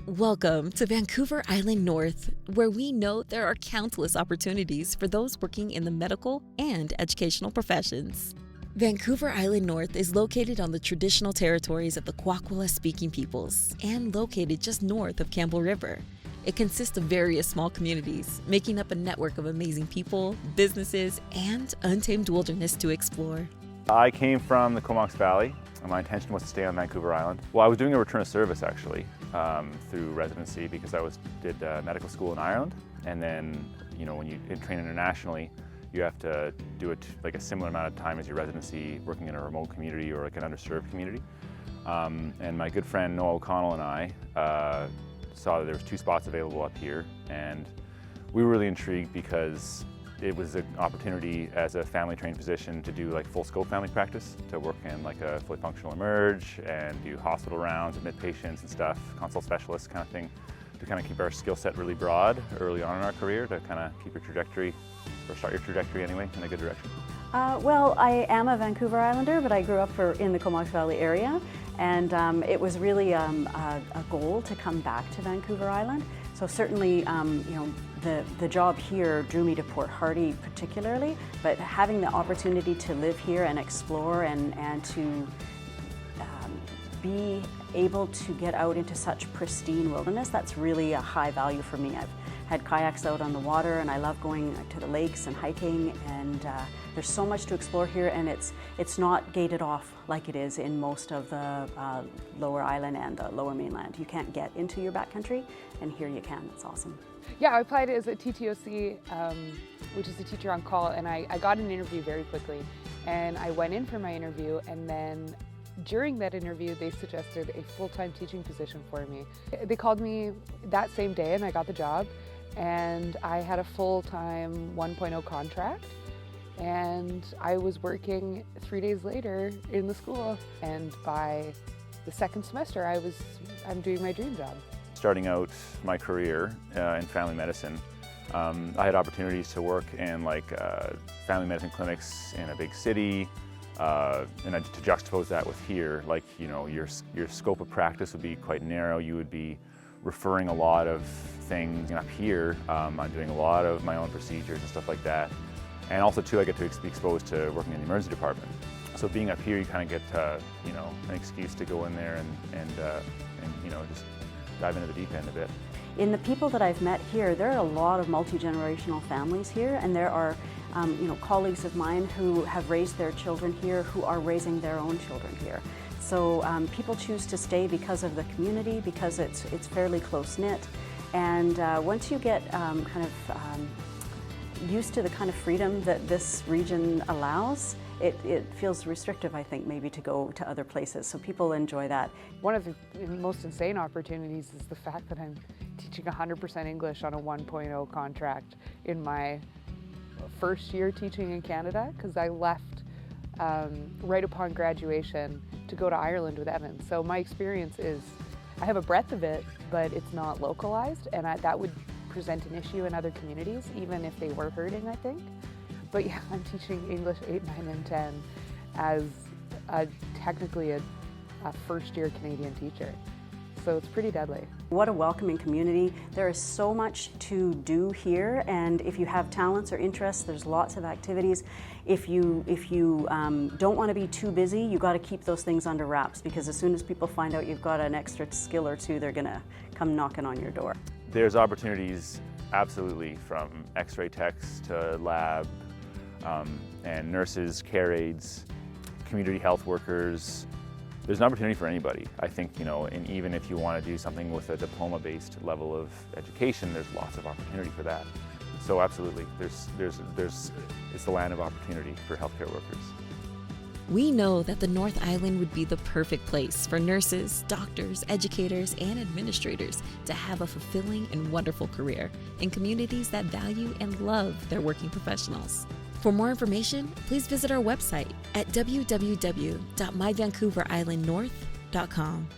Welcome to Vancouver Island North, where we know there are countless opportunities for those working in the medical and educational professions. Vancouver Island North is located on the traditional territories of the Kwakwala-speaking peoples and located just north of Campbell River. It consists of various small communities, making up a network of amazing people, businesses, and untamed wilderness to explore. I came from the Comox Valley, and my intention was to stay on Vancouver Island. Well, I was doing a return of service actually through residency because I did medical school in Ireland, and then when you train internationally, you have to do it like a similar amount of time as your residency, working in a remote community or like an underserved community. And my good friend Noah O'Connell and I saw that there was 2 spots available up here, and we were really intrigued because it was an opportunity as a family trained physician to do like full scope family practice, to work in like a fully functional emerge and do hospital rounds, admit patients and stuff, consult specialists kind of thing, to kind of keep our skill set really broad early on in our career, to kind of keep your trajectory, or start your trajectory anyway, in a good direction. Well, I am a Vancouver Islander, but I grew up in the Comox Valley area, and it was really a goal to come back to Vancouver Island. So certainly, the job here drew me to Port Hardy particularly, but having the opportunity to live here and explore and to be able to get out into such pristine wilderness, that's really a high value for me. I've had kayaks out on the water, and I love going to the lakes and hiking, and there's so much to explore here, and it's not gated off like it is in most of the lower island and the lower mainland. You can't get into your backcountry, and here you can. It's awesome. Yeah, I applied as a TTOC, which is a teacher on call, and I got an interview very quickly, and I went in for my interview, and then during that interview, they suggested a full-time teaching position for me. They called me that same day, and I got the job, and I had a full-time 1.0 contract, and I was working 3 days later in the school, and by the second semester, I'm doing my dream job. Starting out my career in family medicine, I had opportunities to work in like family medicine clinics in a big city, and to juxtapose that with here, like your scope of practice would be quite narrow. You would be referring a lot of things. Up here, I'm doing a lot of my own procedures and stuff like that, and also too, I get to be exposed to working in the emergency department. So being up here, you kind of get an excuse to go in there and just dive into the deep end a bit. In the people that I've met here, there are a lot of multi-generational families here, and there are colleagues of mine who have raised their children here, who are raising their own children here. So people choose to stay because of the community, because it's fairly close-knit, and once you get used to the kind of freedom that this region allows, it feels restrictive, I think, maybe to go to other places. So people enjoy that. One of the most insane opportunities is the fact that I'm teaching 100% English on a 1.0 contract in my first year teaching in Canada, because I left right upon graduation to go to Ireland with Evan. So my experience is, I have a breadth of it, but it's not localized, and that would present an issue in other communities, even if they were hurting, I think. But yeah, I'm teaching English 8, 9, and 10 as technically a first-year Canadian teacher. So it's pretty deadly. What a welcoming community. There is so much to do here, and if you have talents or interests, there's lots of activities. If you don't want to be too busy, you got to keep those things under wraps, because as soon as people find out you've got an extra skill or two, they're going to come knocking on your door. There's opportunities, absolutely, from x-ray techs to lab, and nurses, care aides, community health workers. There's an opportunity for anybody. I think, and even if you want to do something with a diploma-based level of education, there's lots of opportunity for that. So absolutely, it's the land of opportunity for healthcare workers. We know that the North Island would be the perfect place for nurses, doctors, educators, and administrators to have a fulfilling and wonderful career in communities that value and love their working professionals. For more information, please visit our website at www.myvancouverislandnorth.com.